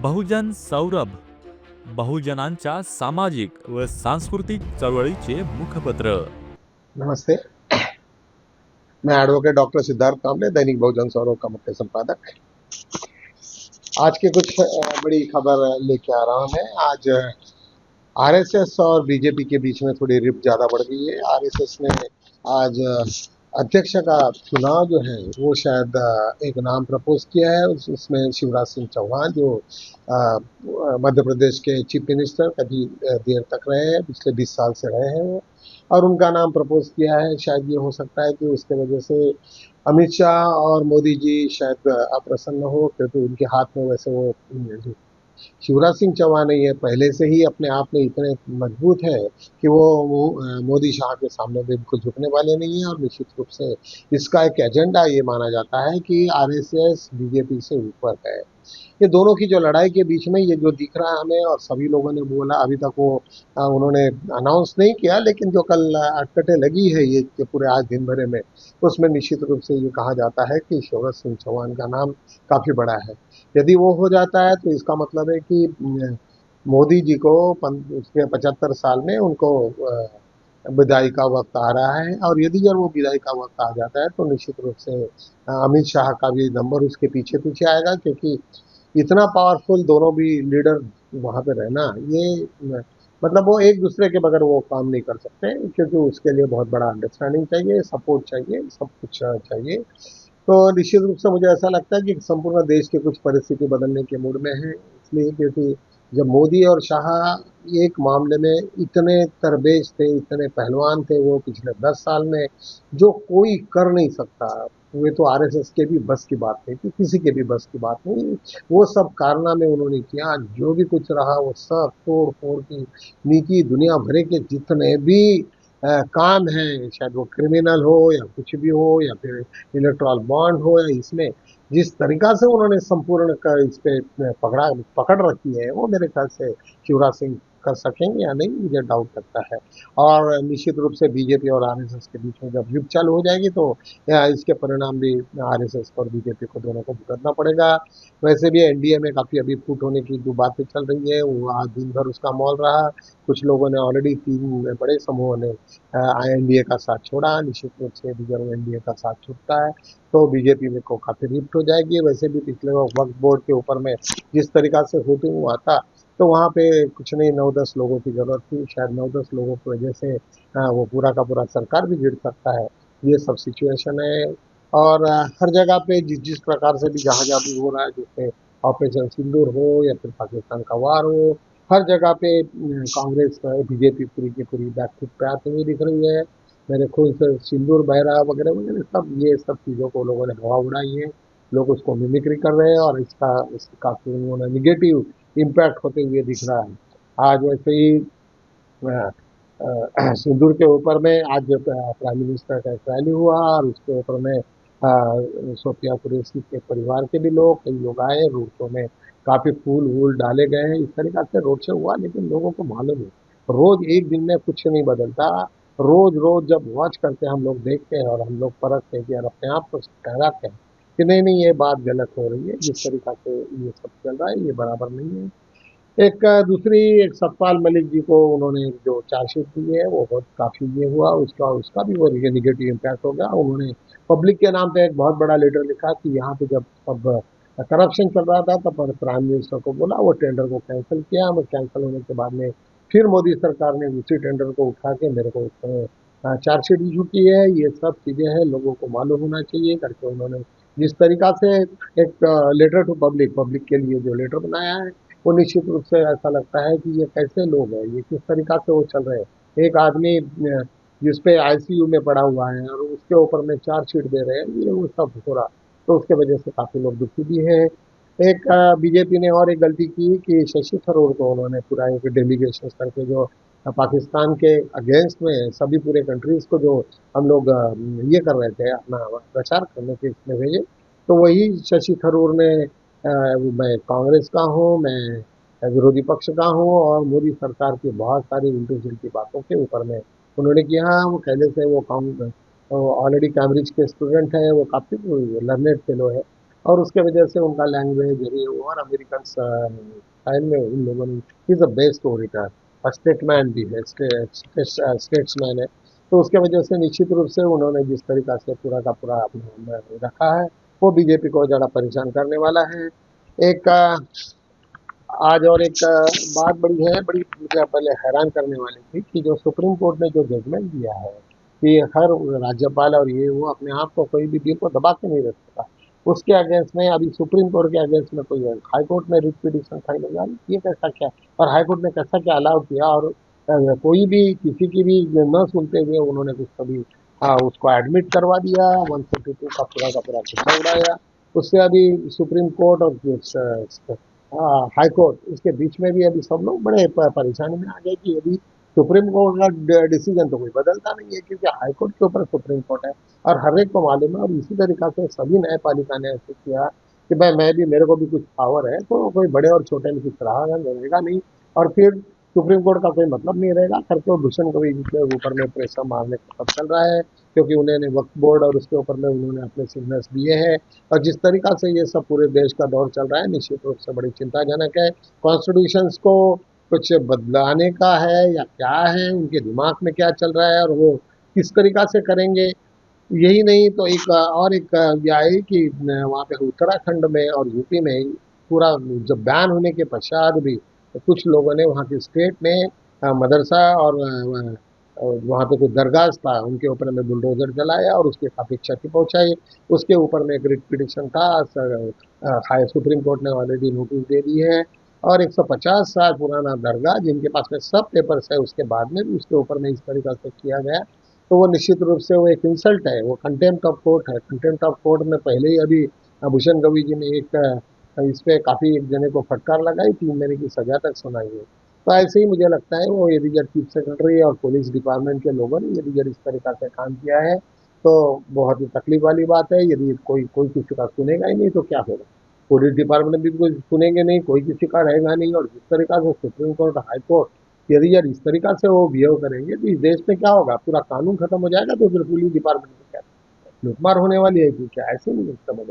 बहुजन सौरभ, बहुजनांच्या सामाजिक व सांस्कृतिक चळवळीचे मुखपत्र। नमस्ते। मैं एडवोकेट डॉक्टर सिद्धार्थ कांबले, दैनिक बहुजन सौरभ का मुख्य संपादक। आज की कुछ बड़ी खबर लेके आ रहा हूं मैं। आज आरएसएस और बीजेपी के बीच में थोड़ी रिप ज्यादा बढ़ गई है। आरएसएस ने आज अध्यक्ष का चुनाव जो है वो शायद एक नाम प्रपोज किया है। उसमें शिवराज सिंह चौहान जो मध्य प्रदेश के चीफ मिनिस्टर कभी देर तक रहे हैं, पिछले 20 साल से रहे हैं वो, और उनका नाम प्रपोज किया है। शायद ये हो सकता है कि उसके वजह से अमित शाह और मोदी जी शायद अप्रसन्न हो, क्योंकि उनके हाथ में वैसे वो शिवराज सिंह चौहान ये पहले से ही अपने आप में इतने मजबूत है कि वो मोदी शाह के सामने बिल्कुल झुकने वाले नहीं है। और निश्चित रूप से इसका एक एजेंडा ये माना जाता है कि आरएसएस बीजेपी से ऊपर है। ये दोनों की जो लड़ाई के बीच में ये जो दिख रहा है हमें, और सभी लोगों ने बोला, अभी तक वो उन्होंने अनाउंस नहीं किया, लेकिन जो कल अटकटें लगी है ये पूरे आज दिन भरे में, उसमें निश्चित रूप से ये कहा जाता है कि शिवराज सिंह चौहान का नाम काफी बड़ा है। यदि वो हो जाता है तो इसका मतलब है कि मोदी जी को उसके 75 साल में उनको विदाई का वक्त आ रहा है। और यदि जब वो विदाई का वक्त आ जाता है तो निश्चित रूप से अमित शाह का भी नंबर उसके पीछे पीछे आएगा, क्योंकि इतना पावरफुल दोनों भी लीडर वहां पे रहना, ये मतलब वो एक दूसरे के बगैर वो काम नहीं कर सकते, क्योंकि उसके लिए बहुत बड़ा अंडरस्टैंडिंग चाहिए, सपोर्ट चाहिए, सब कुछ चाहिए। तो निश्चित रूप से मुझे ऐसा लगता है कि संपूर्ण देश की कुछ परिस्थिति बदलने के मूड में है, इसलिए क्योंकि जब मोदी और शाह एक मामले में इतने तरबेज थे, इतने पहलवान थे वो पिछले 10 साल में, जो कोई कर नहीं सकता, वे तो आरएसएस के भी बस की बात नहीं थी, किसी के भी बस की बात नहीं। वो सब कारनामे उन्होंने किया, जो भी कुछ रहा वो सब तोड़ फोड़ की नीति, दुनिया भर के जितने भी काम है, चाहे वो क्रिमिनल हो या कुछ भी हो, या फिर इलेक्ट्रल बॉन्ड हो, या इसमें जिस तरीका से उन्होंने संपूर्ण इस पे पकड़ रखी है, वो मेरे ख्याल से शिवराज सिंह कर सकेंगे या नहीं, मुझे डाउट लगता है। और निश्चित रूप से बीजेपी और आरएसएस के बीच में जब युद्ध चालू हो जाएगी तो इसके परिणाम भी आरएसएस और बीजेपी को दोनों को भुगतना पड़ेगा। वैसे भी एनडीए में काफी अभी फूट होने की जो बातें चल रही है, वो आज दिन भर उसका मौल रहा। कुछ लोगों ने ऑलरेडी 3 बड़े समूहों ने एनडीए का साथ छोड़ा। निश्चित रूप से रिजर्व एनडीए का साथ छूटता है तो बीजेपी में को काफी रिफ्ट हो जाएगी। वैसे भी पिछले वक्त बोर्ड के ऊपर में जिस तरीका से वोटिंग हुआ था, तो वहाँ पे कुछ नहीं 9-10 लोगों की जरूरत थी, शायद 9-10 लोगों की वजह से वो पूरा का पूरा सरकार भी गिर सकता है। ये सब सिचुएशन है। और हर जगह पे जिस जिस प्रकार से भी जहाँ जहाँ भी हो रहा है, जैसे ऑपरेशन सिंदूर हो या फिर पाकिस्तान का वार हो, हर जगह पे कांग्रेस बीजेपी पूरी की पूरी बैकफुट पे आती हुई दिख रही है। मेरे खुद से सिंदूर बह रहा वगैरह वगैरह सब, ये सब चीज़ों को लोगों ने हवा उड़ाई है। लोग उसको मिमिक्री कर रहे हैं और इसका काफी उन्होंने निगेटिव इम्पैक्ट होते हुए दिख रहा है। आज वैसे ही सिंदूर के ऊपर में आज प्राइम मिनिस्टर का एक रैली हुआ, और उसके ऊपर में सोफिया कुरैशी के परिवार के भी लोग, कई लोग आए, रोड शो में काफी फूल वूल डाले गए हैं, इस तरीका से रोड शो हुआ। लेकिन लोगों को मालूम है रोज एक दिन में कुछ नहीं बदलता। रोज रोज जब वॉच करते हैं हम लोग, देखते हैं और हम लोग परखते हैं कि यार अपने आप को ठहराते हैं कि नहीं नहीं ये बात गलत हो रही है, जिस तरीका से ये सब चल रहा है ये बराबर नहीं है। एक दूसरी एक सतपाल मलिक जी को उन्होंने जो चार्जशीट दी है वो बहुत काफी ये हुआ, उसका उसका भी वो निगेटिव इम्पैक्ट हो गया। उन्होंने पब्लिक के नाम पे एक बहुत बड़ा लेटर लिखा कि यहाँ पे जब सब करप्शन चल रहा था तब प्राइम मिनिस्टर को बोला, वो टेंडर को कैंसिल किया। वो कैंसिल होने के बाद में फिर मोदी सरकार ने उसी टेंडर को उठा के मेरे को उसमें चार्जशीट इशू की है। ये सब चीजें हैं, लोगों को मालूम होना चाहिए करके उन्होंने जिस तरीका से एक लेटर टू पब्लिक पब्लिक के लिए जो लेटर बनाया है, वो निश्चित रूप से ऐसा लगता है कि ये कैसे लोग हैं, ये किस तरीका से वो चल रहे हैं। एक आदमी जिसपे आईसीयू में पड़ा हुआ है और उसके ऊपर में चार्जशीट दे रहे हैं, ये वो सब हो रहा, तो उसके वजह से काफी लोग दुखी भी है। एक बीजेपी ने और एक गलती की कि शशि थरूर को उन्होंने पूरा एक डेलीगेशन करके जो पाकिस्तान के अगेंस्ट में सभी पूरे कंट्रीज को जो हम लोग ये कर रहे थे अपना प्रचार करने के इसमें भेजे, तो वही शशि थरूर ने मैं कांग्रेस का हूँ, मैं विरोधी पक्ष का हूँ, और मोदी सरकार की बहुत सारी उल्टी सुलटी बातों के ऊपर में उन्होंने किया। वो पहले से वो ऑलरेडी कैम्ब्रिज के स्टूडेंट है, वो काफी लर्नेड फेलो है, और उसके वजह से उनका लैंग्वेज ये वो और अमेरिकन स्टाइल में उन लोगों ने इज अ बेस्ट ओरेटर और स्टेटमैन भी है, स्टेट्समैन है। तो उसके वजह से निश्चित रूप से उन्होंने जिस तरीका से पूरा का पूरा अपना रखा है वो बीजेपी को ज़्यादा परेशान करने वाला है। एक आज और एक बात बड़ी है, बड़ी मुझे पहले हैरान करने वाली थी कि जो सुप्रीम कोर्ट ने जो जजमेंट दिया है कि हर राज्यपाल और ये वो अपने आप को कोई भी बिल को दबा के नहीं रख सकता, उसके अगेंस्ट में अभी सुप्रीम कोर्ट के अगेंस्ट में कोई हाई कोर्ट में रिट पिटिशन फाइल हो जाए, ये कैसा क्या, और हाई कोर्ट ने कैसा क्या अलाउ किया, और कोई भी किसी की भी न सुनते हुए उन्होंने कुछ कभी उसको एडमिट करवा दिया, 142 का पूरा किस्सा उड़ाया। उससे अभी सुप्रीम कोर्ट और हाई कोर्ट इसके बीच में भी अभी सब लोग बड़े परेशानी में आ गए कि अभी सुप्रीम कोर्ट का डिसीजन तो कोई बदलता नहीं है, क्योंकि हाई कोर्ट के ऊपर सुप्रीम कोर्ट है और हर एक को मालूम है। और इसी तरीका से सभी न्यायपालिका ने ऐसे किया कि भाई मैं भी, मेरे को भी कुछ पावर है, तो कोई बड़े और छोटे में कुछ रहा रहेगा नहीं, और फिर सुप्रीम कोर्ट का कोई मतलब नहीं रहेगा करके वो भूषण गवई जी के ऊपर में प्रेशर मारने का सब चल रहा है, क्योंकि उन्होंने वक्फ बोर्ड और उसके ऊपर में उन्होंने अपने सिग्नल्स दिए हैं। और जिस तरीका से ये सब पूरे देश का दौर चल रहा है, निश्चित रूप से बड़ी चिंताजनक है। कॉन्स्टिट्यूशंस को कुछ बदलाने का है या क्या है, उनके दिमाग में क्या चल रहा है और वो किस तरीका से करेंगे। यही नहीं तो एक और एक ये आई कि वहाँ पे उत्तराखंड में और यूपी में पूरा जब बैन होने के पश्चात भी तो कुछ लोगों ने वहाँ के स्टेट में मदरसा और वहाँ पे कुछ दरगाह था, उनके ऊपर में बुलडोजर चलाया और उसकी काफ़ी क्षति पहुँचाई। उसके ऊपर में एक रिट पिटिशन था, हाई सुप्रीम कोर्ट ने ऑलरेडी नोटिस दे दी है। और 150 साल पुराना दरगाह जिनके पास में सब पेपर्स है, उसके बाद में भी उसके ऊपर में इस तरीका से किया गया, तो वो निश्चित रूप से वो एक इंसल्ट है, वो कंटेम्प्ट ऑफ कोर्ट है। कंटेम्प्ट ऑफ कोर्ट में पहले ही अभी भूषण गवई जी ने एक इस पे काफ़ी एक जने को फटकार लगाई, 3 महीने की सजा तक सुनाई है। तो ऐसे ही मुझे लगता है वो यदि चीफ सेक्रेटरी और पुलिस डिपार्टमेंट के लोगों ने यदि इस तरीका से काम किया है तो बहुत ही तकलीफ वाली बात है। यदि कोई कोई किसी का सुनेगा ही नहीं तो क्या होगा, पुलिस डिपार्टमेंट भी कोई सुनेंगे नहीं, कोई किसी का रहेगा नहीं। और जिस तरीका से सुप्रीम कोर्ट, हाई कोर्ट यदि यार इस तरीका से वो बिहेव करेंगे तो इस देश में क्या होगा, पूरा कानून खत्म हो जाएगा। तो फिर पुलिस डिपार्टमेंट में क्या लूटमार होने वाली है कि क्या, ऐसे नहीं समझ।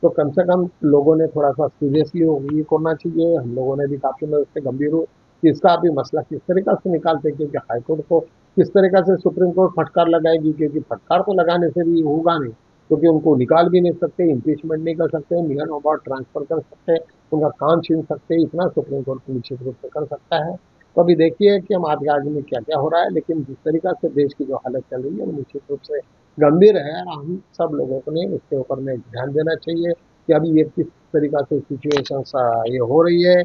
तो कम से कम लोगों ने थोड़ा सा सीरियसली ये करना चाहिए। हम लोगों ने भी काफ़ी मैं उससे गंभीर हूँ कि इसका अभी मसला किस तरीका से निकालते हैं, क्योंकि हाईकोर्ट को किस तरीका से सुप्रीम कोर्ट फटकार लगाएगी, क्योंकि फटकार तो लगाने से भी होगा नहीं, क्योंकि उनको निकाल भी नहीं सकते, इम्पीचमेंट नहीं कर सकते, नियर अबाउट ट्रांसफर कर सकते, उनका काम छीन सकते, इतना सुप्रीम कोर्ट निश्चित रूप से कर सकता है। तो अभी देखिए कि हम आगे में क्या क्या हो रहा है, लेकिन जिस तरीका से देश की जो हालत चल रही है वो निश्चित रूप से गंभीर है। हम सब लोगों को ने उसके ऊपर में ध्यान देना चाहिए कि अभी ये किस तरीका से सिचुएशन ये हो रही है।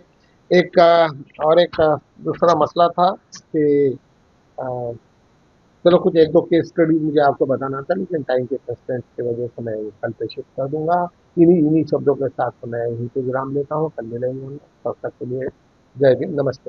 एक और एक दूसरा मसला था कि अ, चलो कुछ एक दो केस स्टडी मुझे आपको बताना था, लेकिन टाइम के कंस्ट्रेंट की वजह से मैं वो कल पे शिफ्ट कर दूंगा। इन्हीं इन्हीं शब्दों के साथ मैं यहीं पे विराम लेता हूँ, कल मिलेंगे हम लोग। तब तक के लिए जय हिंद, नमस्ते।